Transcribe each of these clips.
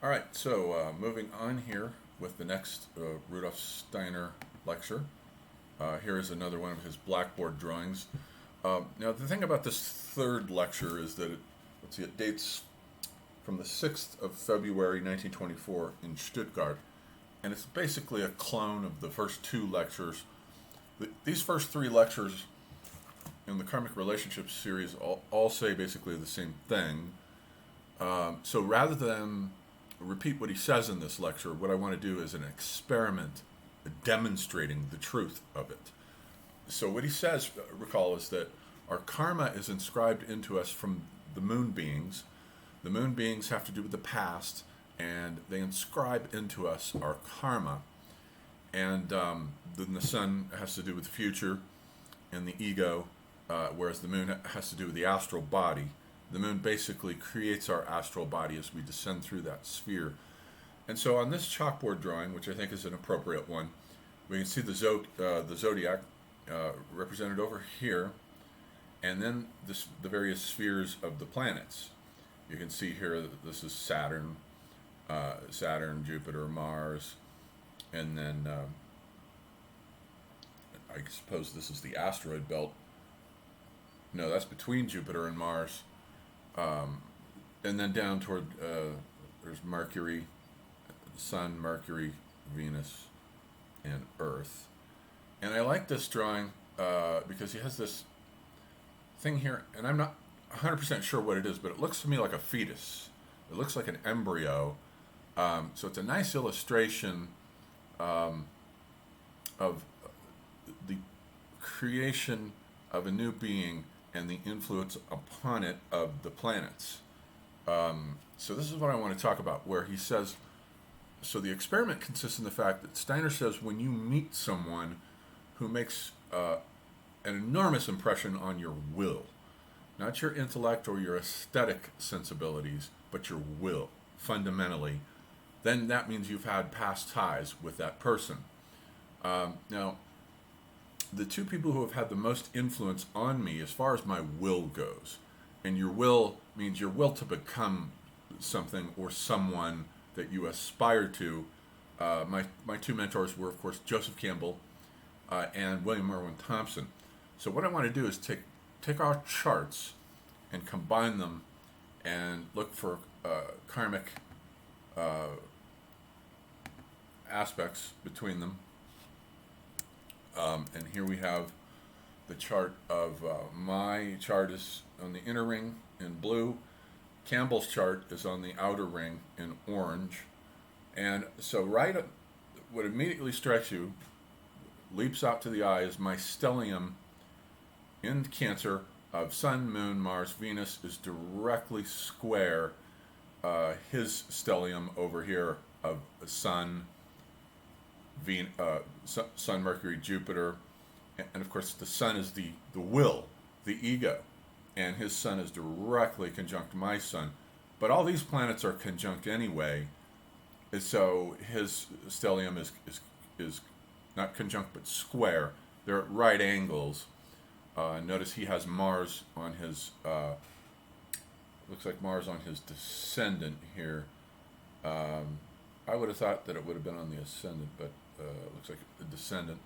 All right, so moving on here with the next Rudolf Steiner lecture. Here is another one of his blackboard drawings. Now, the thing about this third lecture is that it dates from the 6th of February 1924 in Stuttgart, and it's basically a clone of the first two lectures. These first three lectures in the Karmic Relationships series all say basically the same thing. So rather than repeat what he says in this lecture, what I want to do is an experiment demonstrating the truth of it. So what he says, recall, is that our karma is inscribed into us from the moon beings. The moon beings have to do with the past, and they inscribe into us our karma. And then the sun has to do with the future and the ego, whereas the moon has to do with the astral body. The moon basically creates our astral body as we descend through that sphere. And so on this chalkboard drawing, which I think is an appropriate one, we can see the zodiac represented over here, and then the various spheres of the planets. You can see here that this is Saturn, Jupiter, Mars, and then I suppose this is the asteroid belt. No, that's between Jupiter and Mars. And then down toward, there's Mercury, Sun, Mercury, Venus, and Earth. And I like this drawing because he has this thing here, and I'm not 100% sure what it is, but it looks to me like a fetus. It looks like an embryo. So it's a nice illustration of the creation of a new being and the influence upon it of the planets. So this is what I want to talk about, where he says, so the experiment consists in the fact that Steiner says when you meet someone who makes an enormous impression on your will, not your intellect or your aesthetic sensibilities, but your will, fundamentally, then that means you've had past ties with that person. Now, the two people who have had the most influence on me as far as my will goes, and your will means your will to become something or someone that you aspire to. My two mentors were, of course, Joseph Campbell and William Irwin Thompson. So what I want to do is take our charts and combine them and look for karmic aspects between them. And here we have the chart of my chart is on the inner ring in blue. Campbell's chart is on the outer ring in orange. And so what immediately strikes you, leaps out to the eye, is my stellium in Cancer of Sun, Moon, Mars, Venus is directly square his stellium over here of Sun, Sun, Mercury, Jupiter, and of course the Sun is the will, the ego, and his Sun is directly conjunct my Sun. But all these planets are conjunct anyway, so his stellium is not conjunct but square. They're at right angles. Notice he has Mars on his, looks like Mars on his descendant here. I would have thought that it would have been on the ascendant, but looks like a descendant.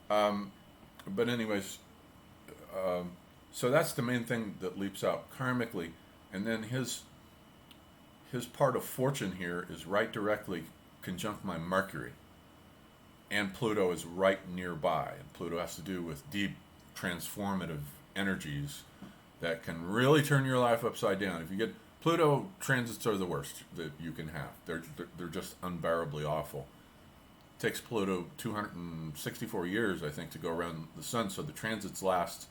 But anyways, so that's the main thing that leaps out karmically. And then his part of fortune here is right directly conjunct my Mercury. And Pluto is right nearby. And Pluto has to do with deep transformative energies that can really turn your life upside down. If you get Pluto transits are the worst that you can have. They're just unbearably awful. It takes Pluto 264 years, I think, to go around the sun, so the transits last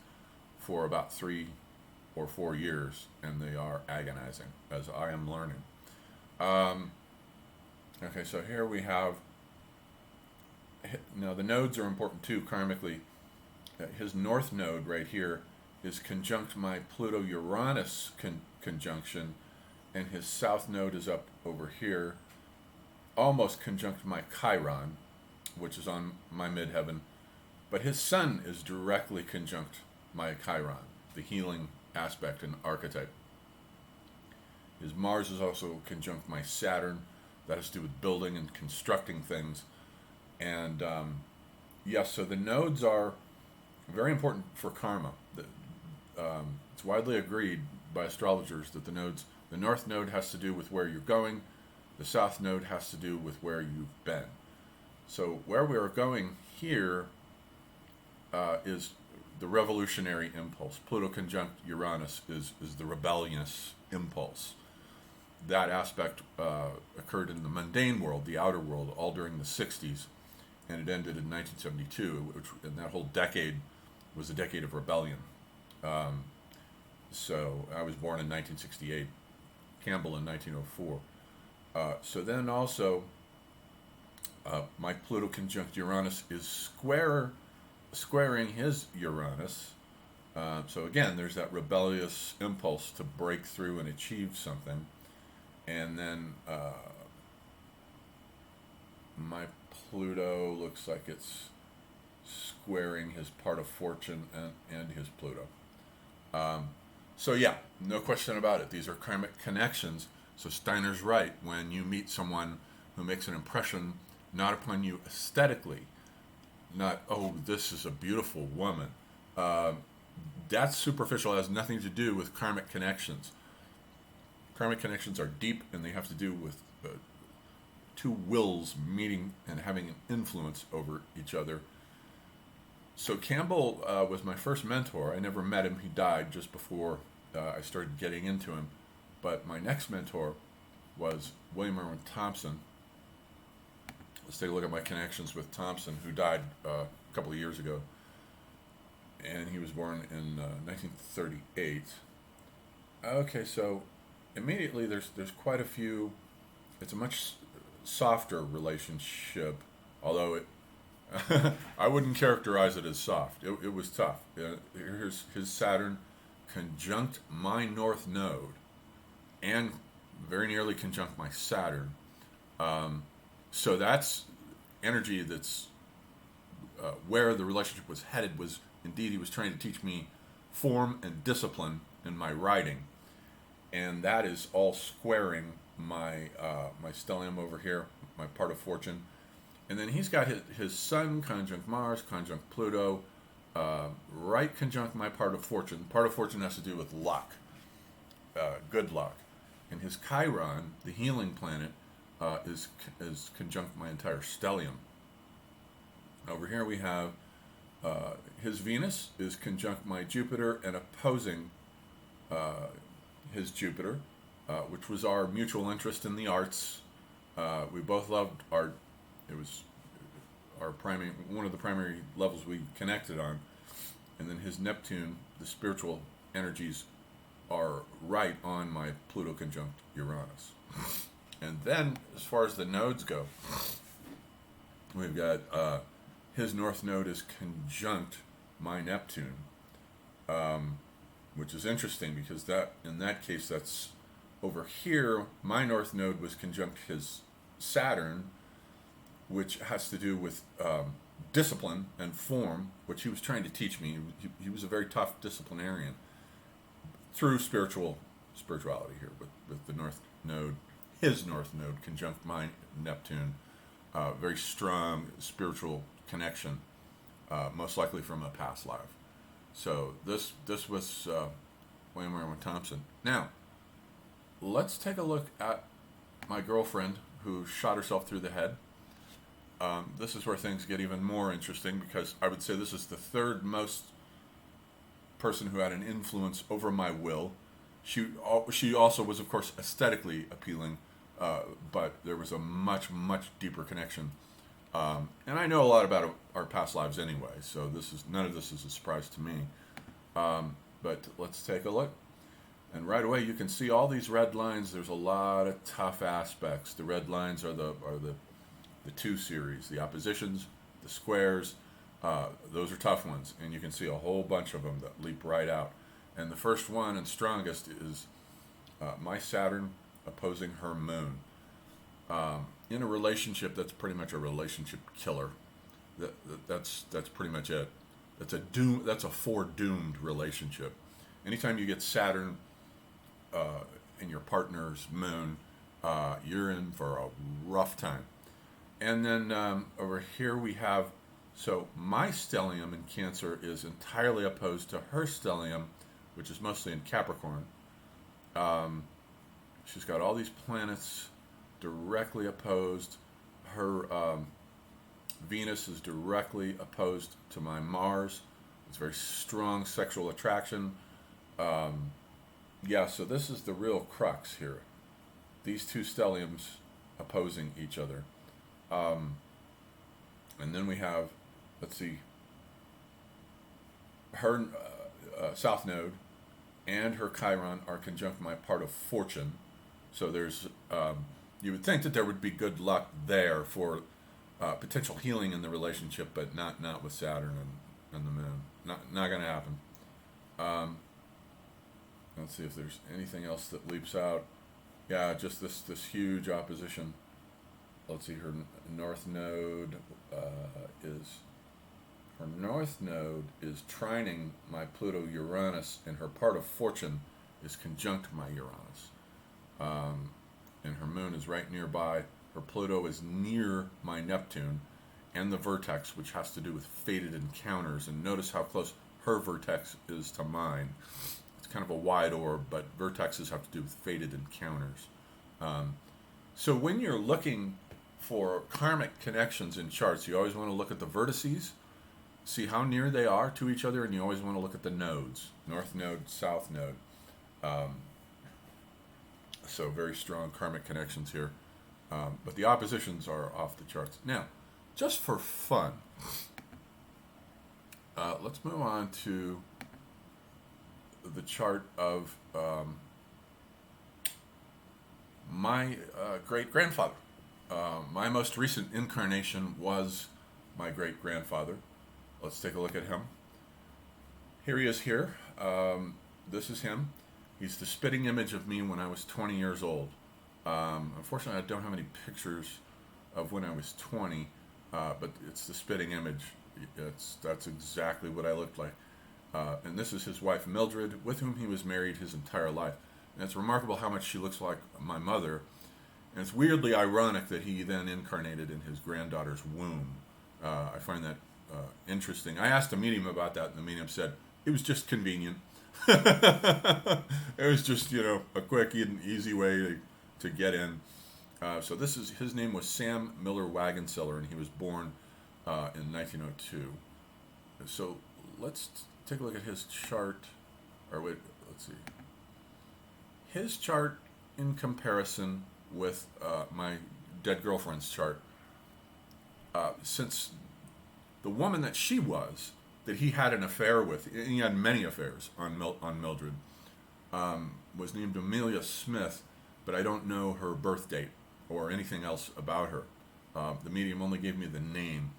for about 3 or 4 years, and they are agonizing, as I am learning. Okay, so here we have, now the nodes are important too, karmically. His north node right here is conjunct my Pluto-Uranus conjunction, and his south node is up over here, almost conjunct my Chiron, which is on my midheaven, but his Sun is directly conjunct my Chiron, the healing aspect and archetype. His Mars is also conjunct my Saturn. That has to do with building and constructing things. And yes, so the nodes are very important for karma. It's widely agreed by astrologers that the north node has to do with where you're going, the south node has to do with where you've been. So where we are going here is the revolutionary impulse. Pluto conjunct Uranus is the rebellious impulse. That aspect occurred in the mundane world, the outer world, all during the 60s, and it ended in 1972, and that whole decade was a decade of rebellion. So I was born in 1968, Campbell in 1904. So then also, my Pluto conjunct Uranus is squaring his Uranus. So again, there's that rebellious impulse to break through and achieve something. And then my Pluto looks like it's squaring his part of fortune and his Pluto. So yeah, no question about it. These are karmic connections. So Steiner's right. When you meet someone who makes an impression not upon you aesthetically, not, oh, this is a beautiful woman. That's superficial. It has nothing to do with karmic connections. Karmic connections are deep, and they have to do with two wills meeting and having an influence over each other. So Campbell was my first mentor. I never met him. He died just before I started getting into him. But my next mentor was William Irwin Thompson. Let's take a look at my connections with Thompson, who died a couple of years ago. And he was born in 1938. Okay, so immediately there's quite a few. It's a much softer relationship, although it I wouldn't characterize it as soft. It was tough. Here's his Saturn conjunct my north node and very nearly conjunct my Saturn. So that's energy that's where the relationship was headed. Was indeed, he was trying to teach me form and discipline in my writing. And that is all squaring my stellium over here, my part of fortune. And then he's got his Sun conjunct Mars, conjunct Pluto, right conjunct my part of fortune. Part of fortune has to do with luck, good luck. And his Chiron, the healing planet, is conjunct my entire stellium. Over here we have his Venus is conjunct my Jupiter and opposing his Jupiter, which was our mutual interest in the arts. We both loved art. It was one of the primary levels we connected on. And then his Neptune, the spiritual energies, are right on my Pluto conjunct Uranus. And then, as far as the nodes go, we've got his north node is conjunct my Neptune, which is interesting because in that case, that's over here. My north node was conjunct his Saturn, which has to do with discipline and form, which he was trying to teach me. He was a very tough disciplinarian through spirituality here with the north node, his north node conjunct my Neptune. Very strong spiritual connection, most likely from a past life. So this was William Irwin Thompson. Now, let's take a look at my girlfriend who shot herself through the head. This is where things get even more interesting because I would say this is the third most person who had an influence over my will. She also was, of course, aesthetically appealing, but there was a much, much deeper connection. And I know a lot about our past lives anyway, so none of this is a surprise to me. But let's take a look. And right away, you can see all these red lines. There's a lot of tough aspects. The red lines are the two series, the oppositions, the squares. Those are tough ones, and you can see a whole bunch of them that leap right out. And the first one and strongest is my Saturn opposing her Moon. In a relationship, that's pretty much a relationship killer. That's pretty much it. That's a foredoomed relationship. Anytime you get Saturn and your partner's moon, you're in for a rough time. And then over here we have, so my stellium in Cancer is entirely opposed to her stellium, which is mostly in Capricorn. She's got all these planets directly opposed. Her Venus is directly opposed to my Mars. It's very strong sexual attraction. Yeah, so this is the real crux here. These two stelliums opposing each other. And then we have, let's see, her South Node and her Chiron are conjunct my part of Fortune. So there's, you would think that there would be good luck there for potential healing in the relationship, but not with Saturn and the Moon. Not going to happen. Let's see if there's anything else that leaps out. Yeah, just this huge opposition. Let's see, her North Node is trining my Pluto Uranus, and her part of Fortune is conjunct my Uranus. And her Moon is right nearby. Her Pluto is near my Neptune and the vertex, which has to do with fated encounters. And notice how close her vertex is to mine. It's kind of a wide orb, but vertexes have to do with fated encounters. So when you're looking for karmic connections in charts, you always want to look at the vertices, see how near they are to each other, and you always want to look at the nodes, North Node, South Node. So very strong karmic connections here. But the oppositions are off the charts. Now, just for fun, let's move on to the chart of my great-grandfather. My most recent incarnation was my great-grandfather. Let's take a look at him. Here he is here. This is him. He's the spitting image of me when I was 20 years old. Unfortunately, I don't have any pictures of when I was 20, but it's the spitting image. That's exactly what I looked like. And this is his wife, Mildred, with whom he was married his entire life. And it's remarkable how much she looks like my mother. And it's weirdly ironic that he then incarnated in his granddaughter's womb. I find that interesting. I asked a medium about that, and the medium said it was just convenient. It was just, a quick and easy way to get in. So his name was Sam Miller Wagenseller, and he was born in 1902. So let's take a look at his chart. Let's see. His chart in comparison with my dead girlfriend's chart. Since the woman that she was, that he had an affair with, and he had many affairs on Mildred, was named Amelia Smith, but I don't know her birth date or anything else about her. The medium only gave me the name,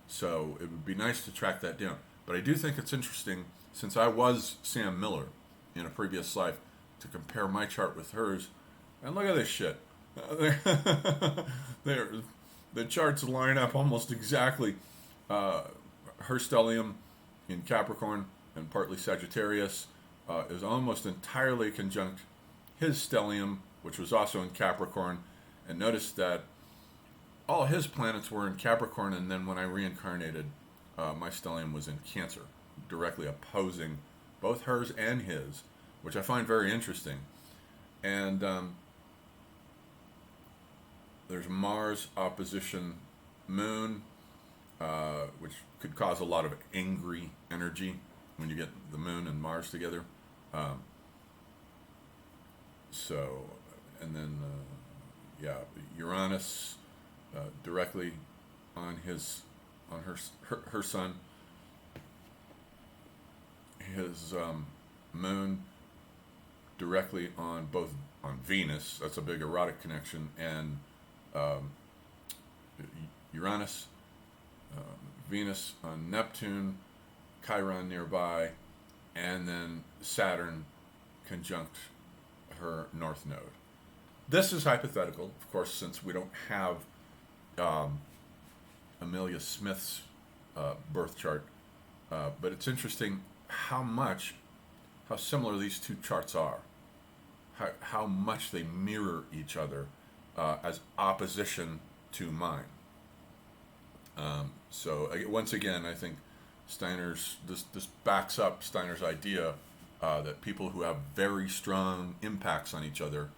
so it would be nice to track that down. But I do think it's interesting, since I was Sam Miller in a previous life, to compare my chart with hers. And look at this shit. The charts line up almost exactly. Her stellium in Capricorn and partly Sagittarius is almost entirely conjunct his stellium, which was also in Capricorn. And notice that all his planets were in Capricorn, and then when I reincarnated, my stellium was in Cancer, directly opposing both hers and his, which I find very interesting. And there's Mars opposition Moon, which could cause a lot of angry energy when you get the Moon and Mars together. And then Uranus directly on her sun. His Moon directly on Venus. That's a big erotic connection. And Uranus, Venus on Neptune, Chiron nearby, and then Saturn conjunct her North Node. This is hypothetical, of course, since we don't have Amelia Smith's birth chart. But it's interesting how similar these two charts are. how much they mirror each other as opposition to mine. So once again, I think this backs up Steiner's idea that people who have very strong impacts on each other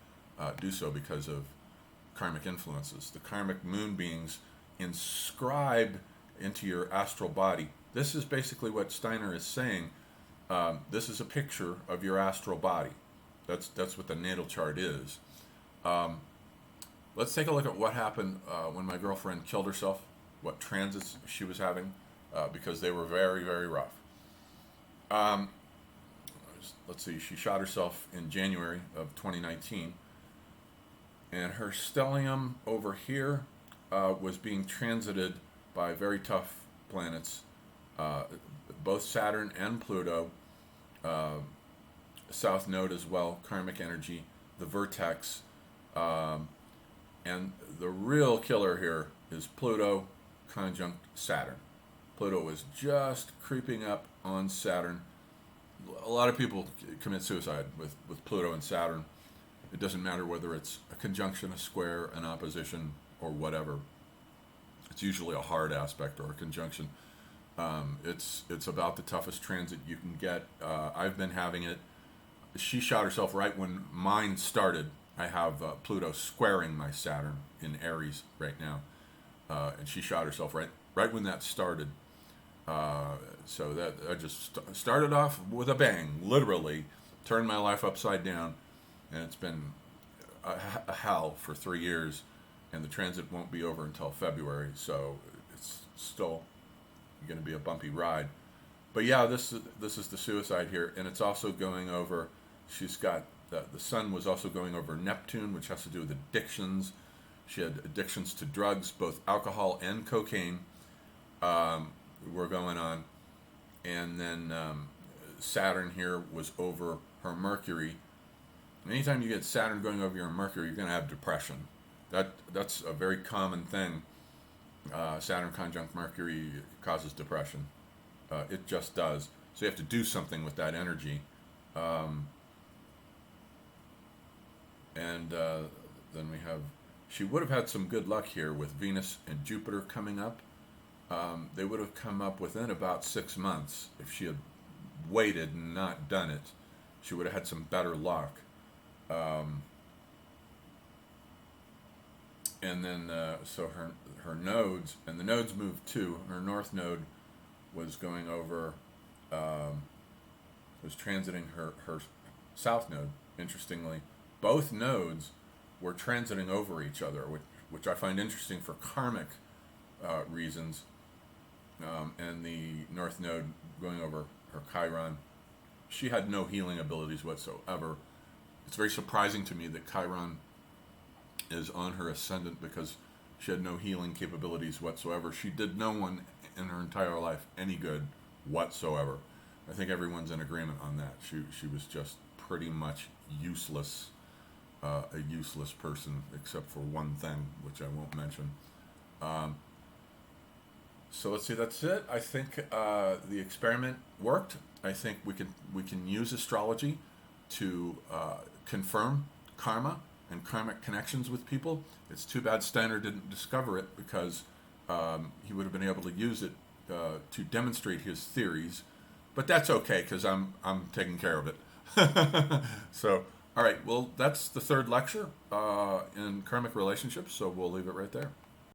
do so because of karmic influences. The karmic moon beings inscribe into your astral body. This is basically what Steiner is saying. This is a picture of your astral body. That's what the natal chart is. Let's take a look at what happened when my girlfriend killed herself, what transits she was having, because they were very, very rough. Let's see, she shot herself in January of 2019, and her stellium over here was being transited by very tough planets, both Saturn and Pluto, South Node as well, karmic energy, the vertex, and the real killer here is Pluto conjunct Saturn. Pluto was just creeping up on Saturn. A lot of people commit suicide with Pluto and Saturn. It doesn't matter whether it's a conjunction, a square, an opposition, or whatever. It's usually a hard aspect or a conjunction. It's about the toughest transit you can get. I've been having it. She shot herself right when mine started. I have Pluto squaring my Saturn in Aries right now, and she shot herself right when that started. So that I just started off with a bang, literally turned my life upside down, and it's been a hell for 3 years, and the transit won't be over until February, so it's still going to be a bumpy ride. But yeah, this is the suicide here, and it's also going over. She's got the sun was also going over Neptune, which has to do with addictions. She had addictions to drugs, both alcohol and cocaine. Were going on, and then Saturn here was over her Mercury. Anytime you get Saturn going over your Mercury, you're going to have depression. That's a very common thing. Saturn conjunct Mercury causes depression. It just does. So you have to do something with that energy. And then we have, she would have had some good luck here with Venus and Jupiter coming up. They would have come up within about 6 months. If she had waited and not done it, she would have had some better luck. And then, so her nodes, and the nodes moved too. Her north node was going over, was transiting her south node, interestingly. Both nodes were transiting over each other, which I find interesting for karmic reasons. And the north node going over her Chiron. She had no healing abilities whatsoever. It's very surprising to me that Chiron is on her ascendant because she had no healing capabilities whatsoever. She did no one in her entire life any good whatsoever. I think everyone's in agreement on that. She was just pretty much useless, a useless person, except for one thing, which I won't mention. So let's see, that's it. I think the experiment worked. I think we can use astrology to confirm karma and karmic connections with people. It's too bad Steiner didn't discover it, because he would have been able to use it to demonstrate his theories. But that's okay, because I'm taking care of it. So, all right, well, that's the third lecture in karmic relationships, so we'll leave it right there.